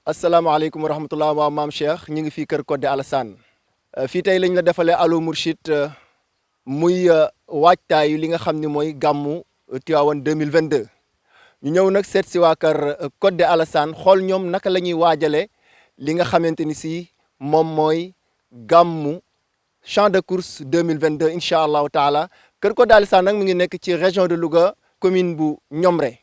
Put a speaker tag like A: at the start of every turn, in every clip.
A: asalaamaaleykum wa rahmatulah waa maam Cheikh ñu ngi fii kër Codé Alassane fii tey lañ la defalee Allo Mourchid muy waajtaayu li nga xam ne mooy gàmmu Tivaouane 2022 ñu ñëw nag seet si waa kër Codé Alassane xool ñoom naka la ñuy waajale li nga xamante ni si moom mooy gàmmu champ de course 2022 incha allahu taala kër Codé Alassane nag mu ngi nekk ci région de Louga commune bu Ñomre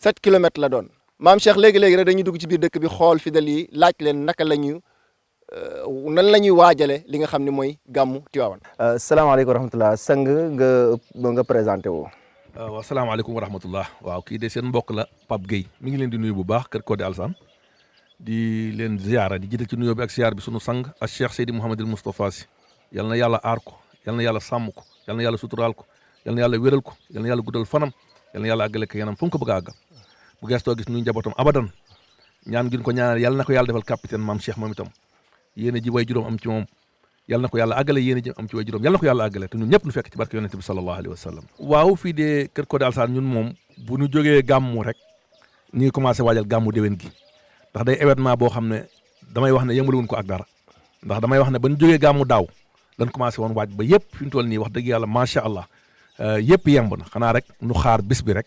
A: 7 kilomètres la doon. maam Cheikh léegi-léegi rek dañuy dugg ci biir dëkk bi xool fidèles yi laaj leen naka la ñu nan la ñuy waajale li nga xam ne mooy gàmmu Tivaouane. salaamaaleykum wa rahmatulah sang nga présenté woo.
B: waaw salaamaaleykum wa rahmatulah waaw kii de seen mbokk la Pape Gueye mi ngi leen di nuyu bu baax kër Codé Alassane di leen ziara di jiital ci nuyoo bi ak ziar bi sunu sang ak Cheikh Seydi Mouhamadul Moustapha Sy yal na yàlla aar ko yal na yàlla sàmm ko yal na yàlla suturaal ko yal na yàlla wéral ko yal na yàlla guddal fanam yal na yàlla àggale ko yanam fu mu ko bëgg a àggal bu gestoo gis nuyu njabootam abadan ñaan gin ko ñaanal yàlla na ko yàlla defal capitaine maam Cheikh moom itam yéene ji way juróom am ci moom yàlla na ko yàlla àggale yéene ji am ci way juróom yàlla na ko yàlla àggale te ñun ñëpp nu fekk ci barke yonente bi sallallahu alayhi wa sallam waaw fii de kër Codé Alassane ñun moom bu ñu jógee gàmmu rek ñu ngi commencé waajal gàmmu déwén gi ndax day événement boo xam ne damay wax ne yëngaluwuñ ko ak dara ndax damay wax ne ba ñu jógee gàmmu daaw dañ commencé woon waaj ba yëpp fi ñu toll nii wax dëgg yàlla macha allah yëpp yemb na xanaa rek nu xaar bis bi rek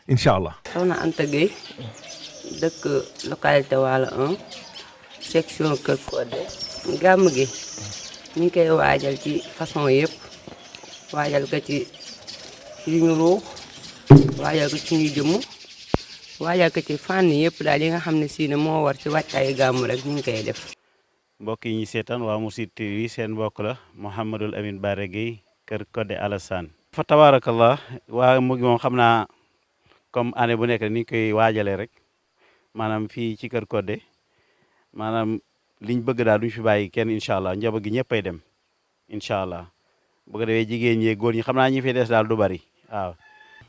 B: incha allah.
C: soxna Anta Gueye dëkk localité Waalo 1 section Kër Codé gàmm gi ñu ngi koy waajal ci façon yëpp waajal ko ci suñu ruux waajal ko ci suñu jëmm waajal ko ci fànn yëpp daal yi nga xam ne si ne moo war ci wàccaayu gàmm rek ñu ngi koy def.
D: mbokk yi ñu seetaan waa Mourchid TV seen mbokk la Mouhamadul Amin Bara Gueye kër Codé Alassane. fa tabaarakallah waa mu moom xam naa. comme année bu nekk ni ñu koy waajalee rek maanaam fii ci kër Codé maanaam liñ bëgg daal duñ fi bàyyi kenn incha allah njaboot gi ñëppay dem incha allah bu ko defee jigéen ñi góor ñi xam naa ñi fi des daal du bari waaw.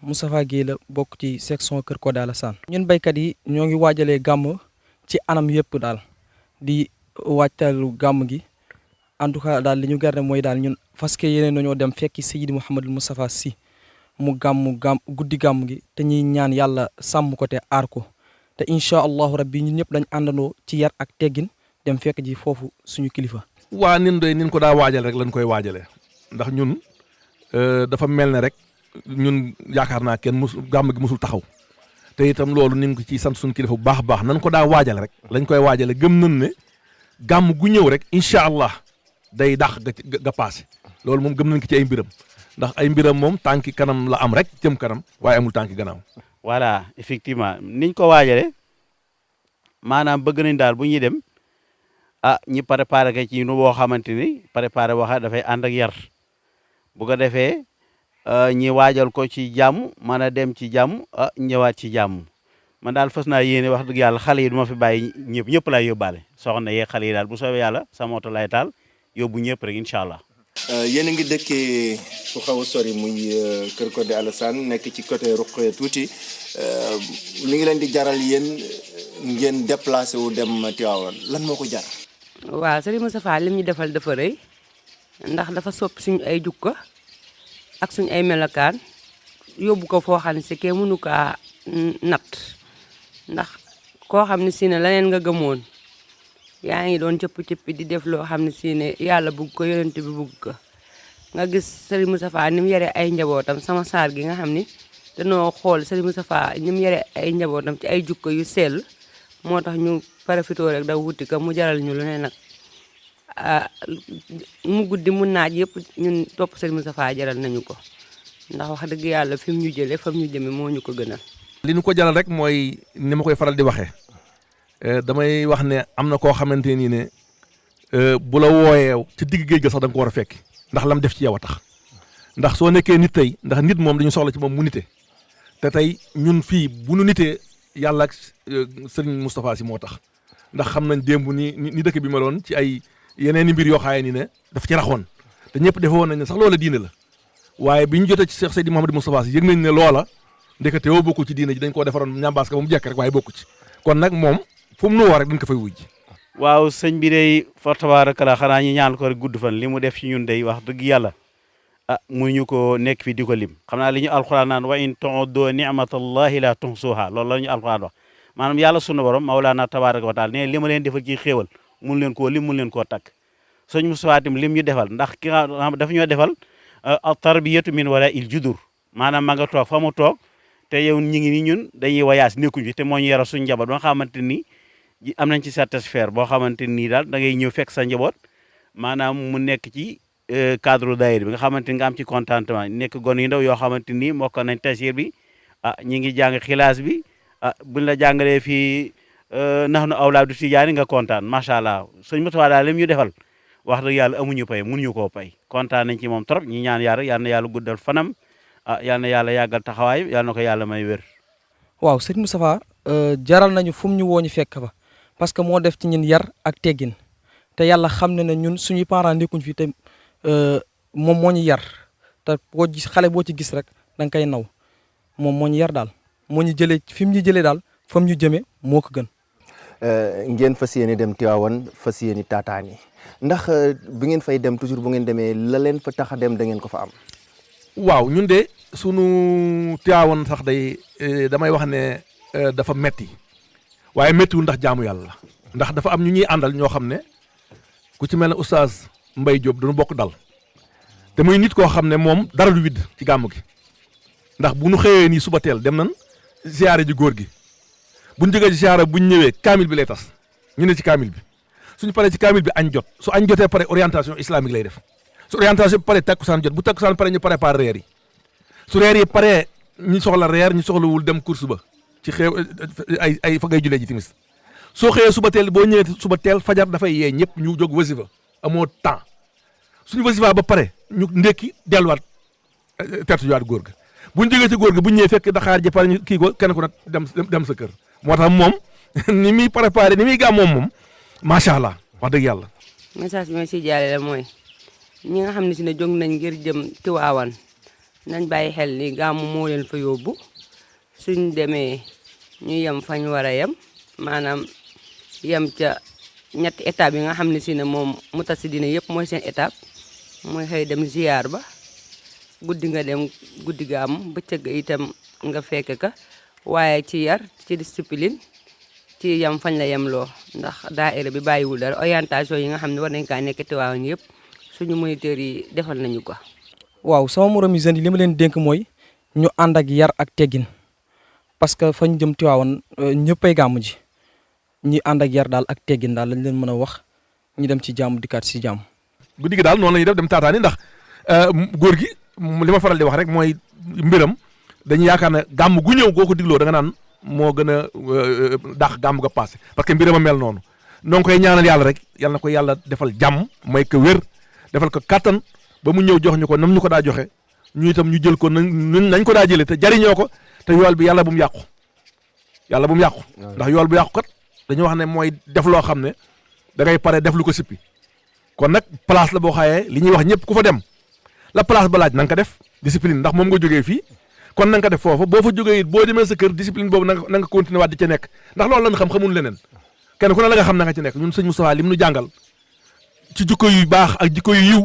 E: Moustapha Guèye la bokk ci section kër Codé Alassane. ñun béykat yi ñoo ngi waajalee gàmm ci anam yëpp daal di waajtalu gàmm gi en tout cas daal li ñu garde mooy daal ñun parce que yeneen nañoo dem fekki Seydi Mouhamadul Moustapha Sy mu guddi gàmm gi te ñuy ñaan yàlla sàmm ko te aar ko te incha allahu rabbi ñun ñëpp dañ àndandoo ci yar ak teggin dem fekk ji foofu suñu kilifa.
B: waa nin doy nin ko daa waajal rek lañ koy waajalee ndax ñun dafa mel ne rek ñun yaakaar naa kenn gàmm gi musul taxaw te itam loolu nin ko ci sant suñu kilifa bu baax a baax nan ko daa waajal rek lañ koy waajale gëm nañ ne gàmm gu ñëw rek incha allah day dàq ga paase loolu moom gëm nañ ko ci ay mbiram. ndax ay mbiram moom tànki kanam la am rek jëm kanam waaye amul tànki gannaaw.
D: voilà effectivement niñ ko waajale maanaam bëgg nañ daal bu ñuy dem ñi préparé ko ci nu boo xamante ni préparé waxa dafay ànd ak yar bu ko defee ñi waajal ko ci jàmm mën a dem ci jàmm ñëwaat ci jàmm man daal fas naa yéene wax dëgg yàlla xale yi du ma fi bàyyi ñëpp laay yóbbaale soxna yee xale yi daal bu soobee yàlla sama oto lay taal yóbbu ñëpp rek incha allah.
A: yéen a ngi dëkkee fu xaw a sori muy kër Codé Alassane nekk ci côté Roqe tuuti mi ngi leen di jaral yéen ngeen déplacé wu dem Tivaouane lan moo ko jar.
C: waaw Serigne Moustapha lim ñu defal dafa rëy ndax dafa soppi suñu ay jukka ak suñu ay melokaan yóbbu ko foo xam ne si kee mënu kaa natt ndax koo xam ne si ne leneen nga gëmoon. yaa ngi doon cëpp-cëppi di def loo xam ne si ne yàlla bugg ko yonent bi bugg ko nga gis Serigne Moustapha ni mu yore ay njabootam sama saar gi nga xam ni dañoo xool Serigne Moustapha ni mu yore ay njabootam ci ay jukko yu sell moo tax ñu profité rek da wuti ko mu jaral ñu lu ne nag mu guddi mu naaj yëpp ñun topp Serigne Moustapha jaral nañu ko ndax wax dëgg yàlla fi mu ñu jëlee fa mu ñu jëmee moo ñu ko gënal.
B: li ñu ko jaral rek mooy ni ma koy faral di waxee. damay wax ne am na koo xamante ni ne bu la wooyee ci digg géej ga sax da nga ko war a fekk ndax lam def ci yow a tax ndax soo nekkee nit tey ndax nit moom dañu soxla ci moom mu nite te tey ñun fii bu nu nitee yàlla ak Serigne Moustapha Sy moo tax ndax xam nañ démb ni dëkk bi meloon ci ay yeneen i mbir yoo xaaye ni ne daf ci raxoon te ñëpp defe woon nañ ne sax loola diine la waaye bi ñu jotee ci Cheikh Seydi Mouhamadou Moustapha Sy yëg nañ ne loola ndekete woo bokku ci diine ji dañ koo defaroon ñambaas ka ba mu jekk rek waaye bokku ci kon nag moom fu mu nu woo rek dañ ko fay wujj.
D: waaw sëñ bi day fa tabaarakala xanaa ñu ñaan ko rek gudd fan li mu def ci ñun day wax dëgg yàlla mënuñu ko nekk fi di ko lim xam naa li ñu alxuraan naan wa in tu'uddu ni'matallahi la tuhsuha loolu la ñu alxuraan wax maanaam yàlla sunu borom Mawlaana tabaaraka wa taala ne li ma leen defal ci xéewal mun leen koo lim mun leen koo takk sëñ Moustapha tam lim ñu defal ndax ki nga xam dafa ñoo defal tarbiyatu min wala il judur maanaam ma nga toog fa mu toog te yow ñi ngi ni ñun dañuy wayaas nekkuñ fi te moo ñu yaral suñu njaboot ba nga xamante ni am nañ ci satisfaire boo xamante nii daal da ngay ñëw fekk sa njaboot maanaam mu nekk ci cadre daayira bi nga xamante ni nga am ci contentement nekk gone yu ndaw yoo xamante ni mokk nañ tafsir bi ñi ngi jàng xilaas bi buñ la jàngalee fii nahnu awlaadu tijaani nga kontaan macha allah sëñ Moustapha daal lim ñu defal wax dëgg yàlla amuñu pay mënuñu koo pay kontaan nañ ci moom trop ñi ñaan yàlla yal na yàlla guddal fanam yal na yàlla yàggal taxawaay yal na ko yàlla may wér.
E: waaw sëñ Moustapha jaral nañu fu mu ñu woo ñu fekk fa parce que moo def ci ñun yar ak teggin te yàlla xam ne ne ñun suñuy parents nekkuñ fi te moom moo ñu yar te boo gis xale boo ci gis rek da nga koy naw moom moo ñu yar daal moo ñu jëlee fi mu ñu jëlee daal fa mu ñu jëmee moo ko gën.
A: ngeen fas yéene dem Tivaouane fas yéene taataani ndax bi ngeen fay dem toujours bu ngeen demee la leen fa tax a dem da ngeen ko fa am.
B: waaw ñun de sunu Tivaouane sax day damay wax ne dafa metti waaye méttiwul ndax jaamu yàlla ndax dafa am ñu ñuy àndal ñoo xam ne ku ci mel ne oustaz Mbaye Diop dañu bokk dal te muy nit koo xam ne moom dara du widd ci gàmm gi ndax bu ñu xëyee nii suba teel dem nañ ziyaare ji góor gi bu ñu jógee ci ziyaare bu ñu ñëwee kaamil bi lay tas ñu ne ci kaamil bi suñu paree ci kaamil bi añ jot su añ jotee pare orientation islamique lay def su orientation bi pare takkusaan jot bu takkusaan pare ñu préparé reer yi su reer yi pare ñu soxla reer ñu soxlawul dem course ba ci xew ay fa ngay julee ji timis soo xëyee suba teel boo ñëwee suba teel fajar dafay yee ñëpp ñu jóg wasifa amoo temps suñu wasifa ba pare ñu ndekki delluwaat tertu juwaat góor ga bu ñu jógee ci góor ga bu ñu ñëwee fekk daxaar ji pare ñu kii ko kenn ku ne dem sa kër moo tax moom ni muy préparé ni muy gàmm moom macha allah wax dëgg yàlla.
C: message bi ma si jaale la mooy ñi nga xam ne si ne jóg nañ ngir jëm Tivaouane nañ bàyyi xel ni gàmmu moo leen fa yóbbu suñ demee ñu yem fañ war a yem maanaam yem ca ñetti étape yi nga xam ne si ne moom Moustarchidina yëpp mooy seen étape mooy xëy dem ziar ba guddi nga dem guddi gàmm bëccëg itam nga fekk ka waaye ci yar ci discipline ci yem fañ la yem loo ndax daayira bi bàyyiwul dara orientation yi nga xam ne war nañ kaa nekk Tivaouane yëpp suñu moniteurs yi defal nañu ko.
E: waaw sama moromi jeunes yi li ma leen dénk mooy ñu ànd ak yar ak teggin parce que fañ jëm Tivaouane ñëppay gàmm ji ñi ànd ak yar daal ak teggin daal lañ leen mën a wax ñu dem ci jàmm dikkaat si jàmm.
B: guddi gi daal noonu la ñuy def dem taataani ndax góor gi li ma faral di wax rek mooy mbiram dañuy yaakaar ne gàmm gu ñëw goo ko digloo da nga naan moo gën a dàq gàmm ga passé parce que mbiram a mel noonu noo koy ñaanal yàlla rek yàlla na ko yàlla defal jàmm may ko wér defal ko kattan ba mu ñëw jox ñu ko nam ñu ko daa joxe ñu itam ñu jël ko nañ ko daa jëlee te jariñoo ko te yool bi yàlla bu mu yàqu yàlla bu mu yàqu ndax yool bu yàqu kat dañu wax ne mooy def loo xam ne da ngay pare def lu ko sippi kon nag place la boo xayee li ñuy wax ñëpp ku fa dem la place ba laaj na nga ko def discipline ndax moom nga jógee fii kon na nga ko def foofa boo fa jógee it boo demee sa kër discipline boobu na nga continuer waat di ca nekk ndax loolu lañ xam xamul leneen kenn ku ne la nga xam na nga ci nekk ñun sëñ Moustapha lim nu jàngal ci jikko yu baax ak jikko yu yiw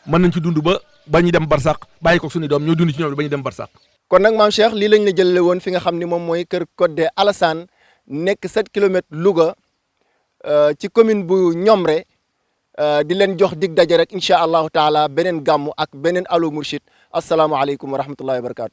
B: mën nañ ci dund ba ñu dem barsàq bàyyi ko suñu doom ñoo dund ci ñoom ba ñu dem barsàq.
A: kon nag maam Cheikh lii lañ la jëlee woon fi nga xam ni moom mooy kër Codé Alassane nekk 7 kilomètres Louga ci commune bu Ñomre di leen jox dig daje rek incha allahu taala beneen gàmmu ak beneen Allo Mourchid asalaamaaleykum wa rahmatullahi wa barakaatu.